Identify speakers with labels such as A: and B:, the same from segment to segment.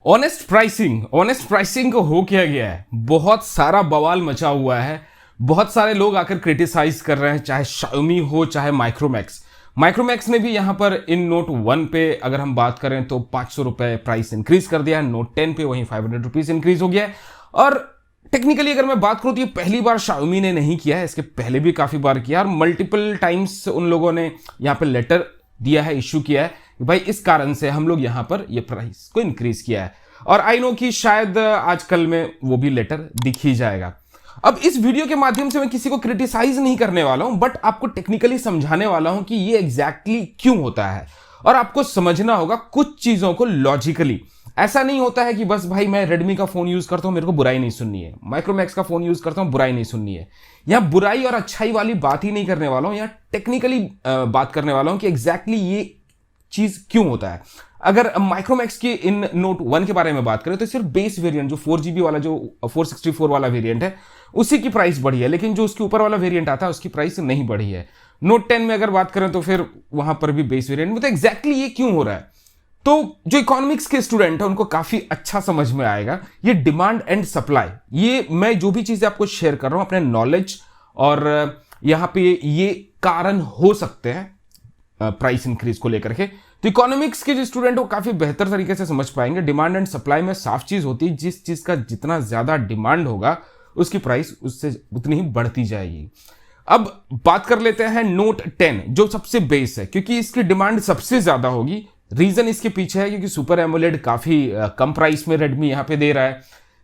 A: Honest pricing को हो क्या गया है, बहुत सारा बवाल मचा हुआ है। बहुत सारे लोग आकर क्रिटिसाइज कर रहे हैं, चाहे Xiaomi हो चाहे माइक्रोमैक्स ने भी यहां पर इन नोट 1 पे अगर हम बात करें तो 500 रुपए प्राइस इंक्रीज कर दिया है। नोट 10 पे वहीं 500 रुपीज इंक्रीज हो गया है। और टेक्निकली अगर मैं बात करूं तो ये पहली बार Xiaomi ने नहीं किया है, इसके पहले भी काफी बार किया और मल्टीपल टाइम्स उन लोगों ने यहां पर लेटर दिया है, इश्यू किया है कि भाई इस कारण से हम लोग यहां पर ये प्राइस को इंक्रीज किया है। और आई नो कि शायद आजकल में वो भी लेटर दिख ही जाएगा। अब इस वीडियो के माध्यम से मैं किसी को क्रिटिसाइज नहीं करने वाला हूं, बट आपको टेक्निकली समझाने वाला हूं कि ये एग्जैक्टली क्यों होता है और आपको समझना होगा कुछ चीजों को लॉजिकली। ऐसा नहीं होता है कि बस भाई मैं रेडमी का फोन यूज करता हूं, मेरे को बुराई नहीं सुननी है, माइक्रोमैक्स का फोन यूज करता हूं, बुराई नहीं सुननी है। यहां बुराई और अच्छाई वाली बात ही नहीं करने वाला हूं, यहां टेक्निकली बात करने वाला हूं कि एग्जैक्टली ये चीज क्यों होता है। अगर माइक्रोमैक्स की इन नोट 1 के बारे में बात करें तो सिर्फ बेस वेरिएंट जो 4GB वाला जो 464 वाला वेरिएंट है उसी की प्राइस बढ़ी है, लेकिन जो उसके ऊपर वाला वेरिएंट आता है उसकी प्राइस नहीं बढ़ी है। नोट 10 में अगर बात करें तो फिर वहां पर भी बेस वेरिएंट में, तो एग्जैक्टली ये क्यों हो रहा है? तो जो इकोनॉमिक्स के स्टूडेंट है उनको काफी अच्छा समझ में आएगा। ये डिमांड एंड सप्लाई, ये मैं जो भी चीजें आपको शेयर कर रहा हूं अपने नॉलेज और यहां पे ये कारण हो सकते हैं प्राइस इंक्रीज को लेकर के। तो इकोनॉमिक्स के जो स्टूडेंट वो काफी बेहतर तरीके से समझ पाएंगे। डिमांड एंड सप्लाई में साफ चीज होती है, जिस चीज का जितना ज्यादा डिमांड होगा उसकी प्राइस उससे उतनी ही बढ़ती जाएगी। अब बात कर लेते हैं नोट 10 जो सबसे बेस है, क्योंकि इसकी डिमांड सबसे ज्यादा होगी। रीजन इसके पीछे है क्योंकि सुपर एमोलेड काफी कम प्राइस में रेडमी यहां पे दे रहा है।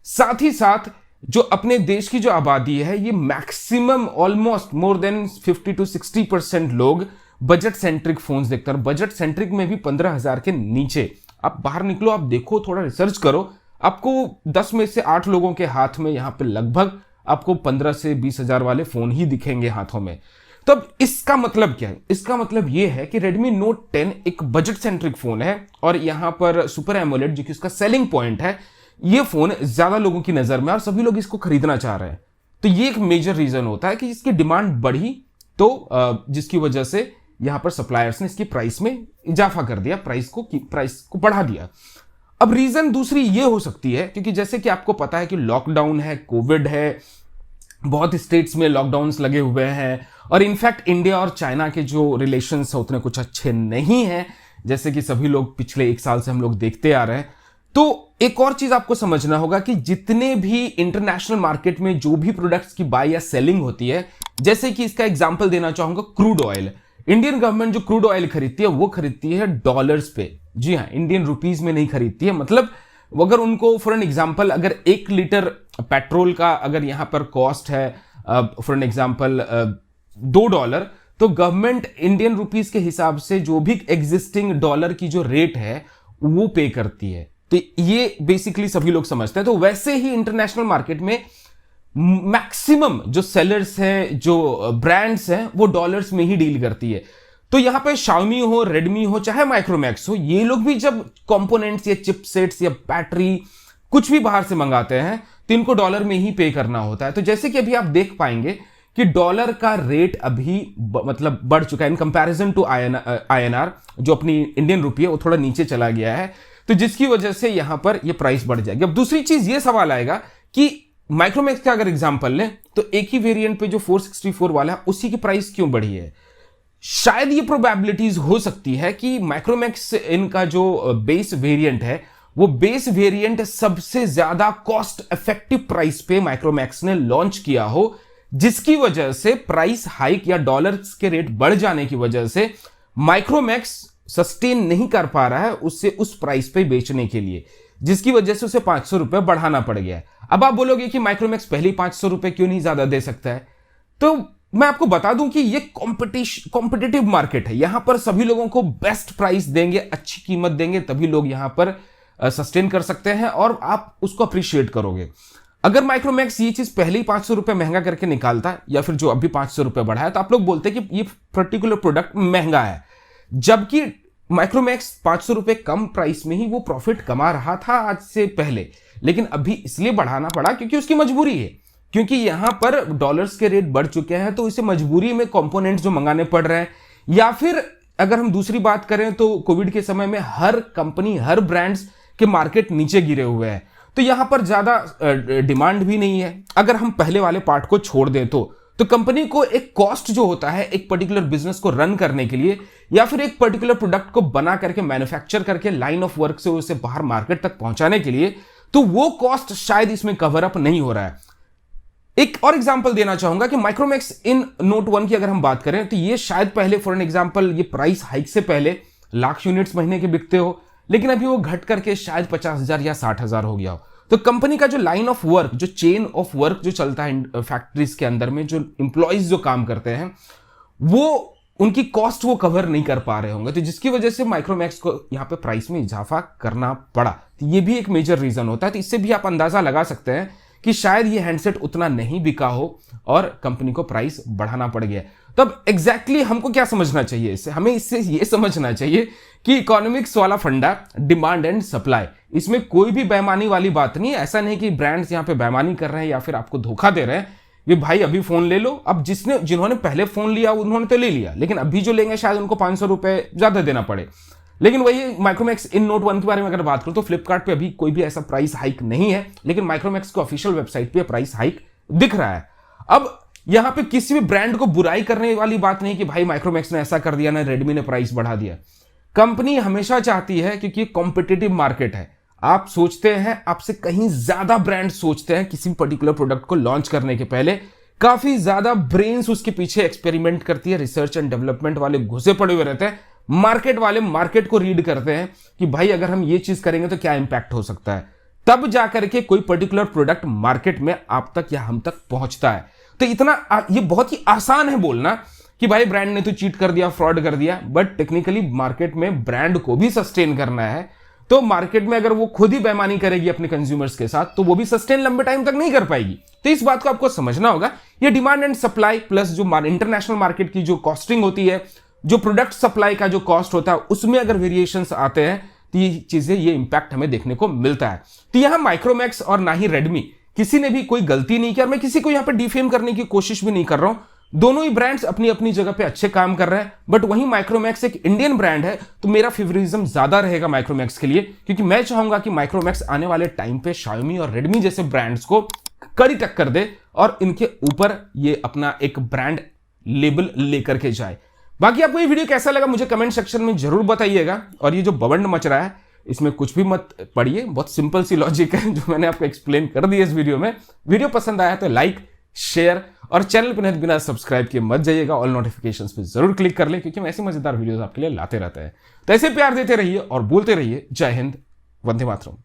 A: साथ ही साथ जो अपने देश की जो आबादी है ये maximum almost more than 50 to 60% लोग बजट सेंट्रिक फोन्स देखते हैं। बजट सेंट्रिक में भी 15,000 के नीचे। आप बाहर निकलो, आप देखो, थोड़ा रिसर्च करो, आपको 10 में से 8 लोगों के हाथ में यहां पे लगभग आपको 15 से 20,000 वाले फोन ही दिखेंगे हाथों में। तो अब इसका मतलब क्या है? इसका मतलब यह है कि Redmi Note 10 एक बजट सेंट्रिक फोन है और यहां पर सुपर एमोलेड जो कि उसका सेलिंग पॉइंट है, ये फोन ज्यादा लोगों की नजर में और सभी लोग इसको खरीदना चाह रहे हैं। तो ये एक मेजर रीजन होता है कि इसकी डिमांड बढ़ी, तो जिसकी वजह से यहां पर सप्लायर्स ने इसकी प्राइस में इजाफा कर दिया, प्राइस को बढ़ा दिया। अब रीजन दूसरी ये हो सकती है क्योंकि जैसे कि आपको पता है कि लॉकडाउन है, कोविड है, बहुत स्टेट्स में लॉकडाउन्स लगे हुए हैं और इनफैक्ट इंडिया और चाइना के जो रिलेशंस है उतने कुछ अच्छे नहीं हैं, जैसे कि सभी लोग पिछले 1 साल से हम लोग देखते आ रहे हैं। तो एक और चीज आपको समझना होगा कि जितने भी इंटरनेशनल मार्केट में जो भी प्रोडक्ट्स की बाय या सेलिंग होती है, जैसे कि इसका एग्जांपल देना चाहूंगा क्रूड ऑयल। इंडियन गवर्नमेंट जो क्रूड ऑयल खरीदती है वो खरीदती है डॉलर्स पे, जी हाँ, इंडियन रुपीज में नहीं खरीदती है। मतलब अगर उनको फॉर एन एग्जांपल अगर 1 लीटर पेट्रोल का अगर यहां पर कॉस्ट है फॉर एन एग्जांपल $2, तो गवर्नमेंट इंडियन रुपीज के हिसाब से जो भी एग्जिस्टिंग डॉलर की जो रेट है वो पे करती है। तो ये बेसिकली सभी लोग समझते हैं। तो वैसे ही इंटरनेशनल मार्केट में मैक्सिमम जो सेलर्स हैं, जो ब्रांड्स हैं, वो डॉलर्स में ही डील करती है। तो यहां पे Xiaomi हो, रेडमी हो, चाहे माइक्रोमैक्स हो, ये लोग भी जब कंपोनेंट्स या चिपसेट्स या बैटरी कुछ भी बाहर से मंगाते हैं तो इनको डॉलर में ही पे करना होता है। तो जैसे कि अभी आप देख पाएंगे कि डॉलर का रेट अभी मतलब बढ़ चुका है इन कंपैरिजन टू INR, जो अपनी इंडियन रुपी है वो थोड़ा नीचे चला गया है, तो जिसकी वजह से यहां पर ये प्राइस बढ़ जाएगी। अब दूसरी चीज ये सवाल आएगा कि माइक्रोमैक्स का अगर एग्जांपल लें तो एक ही वेरिएंट पे जो 464 वाला है उसी की प्राइस क्यों बढ़ी है? शायद ये प्रोबेबिलिटीज हो सकती है कि माइक्रोमैक्स इनका जो बेस वेरिएंट है वो बेस वेरिएंट सबसे ज्यादा कॉस्ट इफेक्टिव प्राइस पे माइक्रोमैक्स ने लॉन्च किया हो, जिसकी वजह से प्राइस हाइक या डॉलर्स के रेट बढ़ जाने की वजह से माइक्रोमैक्स सस्टेन नहीं कर पा रहा है उससे उस प्राइस पे बेचने के लिए, जिसकी वजह से उसे 500 रुपए बढ़ाना पड़ गया है। अब आप बोलोगे कि माइक्रोमैक्स पहले 500 रुपए क्यों नहीं ज्यादा दे सकता है? तो मैं आपको बता दूं कि ये कॉम्पिटिटिव मार्केट है, यहां पर सभी लोगों को बेस्ट प्राइस देंगे, अच्छी कीमत देंगे, तभी लोग यहां पर सस्टेन कर सकते हैं और आप उसको अप्रिशिएट करोगे। अगर माइक्रोमैक्स ये चीज पहले ही 500 रुपए महंगा करके निकालता या फिर जो अभी 500 रुपए बढ़ाया तो आप लोग बोलते कि ये पर्टिकुलर प्रोडक्ट महंगा है, जबकि माइक्रोमैक्स 500 रुपए कम प्राइस में ही वो प्रॉफिट कमा रहा था आज से पहले, लेकिन अभी इसलिए बढ़ाना पड़ा क्योंकि उसकी मजबूरी है, क्योंकि यहां पर डॉलर्स के रेट बढ़ चुके हैं तो इसे मजबूरी में कंपोनेंट्स जो मंगाने पड़ रहे हैं। या फिर अगर हम दूसरी बात करें तो कोविड के समय में हर कंपनी, हर ब्रांड्स कि मार्केट नीचे गिरे हुए हैं, तो यहां पर ज्यादा डिमांड भी नहीं है। अगर हम पहले वाले पार्ट को छोड़ दें तो कंपनी को एक कॉस्ट जो होता है एक पर्टिकुलर बिजनेस को रन करने के लिए या फिर एक पर्टिकुलर प्रोडक्ट को बना करके मैन्युफैक्चर करके लाइन ऑफ वर्क से उसे बाहर मार्केट तक पहुंचाने के लिए, तो वो कॉस्ट शायद इसमें कवर अप नहीं हो रहा है। एक और एग्जांपल देना चाहूंगा कि माइक्रोमैक्स इन नोट 1 की अगर हम बात करें तो ये शायद पहले फॉर एन एग्जांपल ये प्राइस हाइक से पहले लाख यूनिट्स महीने के बिकते हो, लेकिन अभी वो घट करके शायद 50,000 या 60,000 हो गया हो। तो कंपनी का जो लाइन ऑफ वर्क, जो चेन ऑफ वर्क जो चलता है फैक्ट्रीज के अंदर में, जो इंप्लॉइज जो काम करते हैं, वो उनकी कॉस्ट वो कवर नहीं कर पा रहे होंगे, तो जिसकी वजह से माइक्रोमैक्स को यहाँ पे प्राइस में इजाफा करना पड़ा। तो ये भी एक मेजर रीजन होता है। तो इससे भी आप अंदाजा लगा सकते हैं कि शायद ये हैंडसेट उतना नहीं बिका हो और कंपनी को प्राइस बढ़ाना पड़ गया। तब एग्जैक्टली हमको क्या समझना चाहिए इससे? हमें इससे ये समझना चाहिए कि इकोनॉमिक्स वाला फंडा डिमांड एंड सप्लाई, इसमें कोई भी बेईमानी वाली बात नहीं है। ऐसा नहीं कि ब्रांड्स यहाँ पे बेईमानी कर रहे हैं या फिर आपको धोखा दे रहे हैं कि भाई अभी फोन ले लो। अब जिन्होंने पहले फोन लिया उन्होंने तो ले लिया, लेकिन अभी जो लेंगे शायद उनको 500 रुपए ज्यादा देना पड़े। लेकिन वही माइक्रोमैक्स इन नोट 1 के बारे में अगर बात करूं तो फ्लिपकार्ट पे अभी कोई भी ऐसा प्राइस हाइक नहीं है, लेकिन माइक्रोमैक्स को ऑफिशियल वेबसाइट पे प्राइस हाइक दिख रहा है। अब यहां पे किसी भी ब्रांड को बुराई करने वाली बात नहीं कि भाई माइक्रोमैक्स ने ऐसा कर दिया ना रेडमी ने प्राइस बढ़ा दिया। कंपनी हमेशा चाहती है, क्योंकि कॉम्पिटिटिव मार्केट है, आप सोचते हैं आपसे कहीं ज्यादा ब्रांड सोचते हैं किसी पर्टिकुलर प्रोडक्ट को लॉन्च करने के पहले, काफी ज्यादा ब्रेन्स उसके पीछे एक्सपेरिमेंट करती है, रिसर्च एंड डेवलपमेंट वाले घुसे पड़े हुए रहते हैं, मार्केट वाले मार्केट को रीड करते हैं कि भाई अगर हम ये चीज करेंगे तो क्या इंपैक्ट हो सकता है, तब जाकर के कोई पर्टिकुलर प्रोडक्ट मार्केट में आप तक या हम तक पहुंचता है। तो इतना ये बहुत ही आसान है बोलना कि भाई ब्रांड ने तो चीट कर दिया, फ्रॉड कर दिया, बट टेक्निकली मार्केट में ब्रांड को भी सस्टेन करना है। तो मार्केट में अगर वो खुद ही बेईमानी करेगी अपने कंज्यूमर्स के साथ, तो वो भी सस्टेन लंबे टाइम तक नहीं कर पाएगी। तो इस बात को आपको समझना होगा। ये डिमांड एंड सप्लाई प्लस जो इंटरनेशनल मार्केट की जो कॉस्टिंग होती है, जो प्रोडक्ट सप्लाई का जो कॉस्ट होता है, उसमें अगर वेरिएशंस आते हैं तो ये चीजें, ये इंपैक्ट हमें देखने को मिलता है। तो यहां माइक्रोमैक्स और ना ही रेडमी, किसी ने भी कोई गलती नहीं किया और मैं किसी को यहां पे डिफेम करने की कोशिश भी नहीं कर रहा हूं। दोनों ही ब्रांड्स अपनी अपनी जगह पे अच्छे काम कर रहे हैं, बट वहीं माइक्रोमैक्स एक इंडियन ब्रांड है, तो मेरा फेवरिज्म ज्यादा रहेगा माइक्रोमैक्स के लिए, क्योंकि मैं चाहूंगा कि माइक्रोमैक्स आने वाले टाइम पे शाओमी और रेडमी जैसे ब्रांड्स को कड़ी टक्कर दे और इनके ऊपर ये अपना एक ब्रांड लेबल लेकर के जाए। बाकी आपको ये वीडियो कैसा लगा मुझे कमेंट सेक्शन में जरूर बताइएगा। और ये जो बवंड मच रहा है इसमें कुछ भी मत पढ़िए, बहुत सिंपल सी लॉजिक है जो मैंने आपको एक्सप्लेन कर दी इस वीडियो में। वीडियो पसंद आया तो लाइक, शेयर और चैनल पर बिना सब्सक्राइब किए मत जाइएगा। ऑल नोटिफिकेशंस पे जरूर क्लिक कर लें, क्योंकि हम ऐसे मजेदार वीडियोस आपके लिए लाते रहते हैं। तो ऐसे प्यार देते रहिए और बोलते रहिए जय हिंद, वंदे मातरम।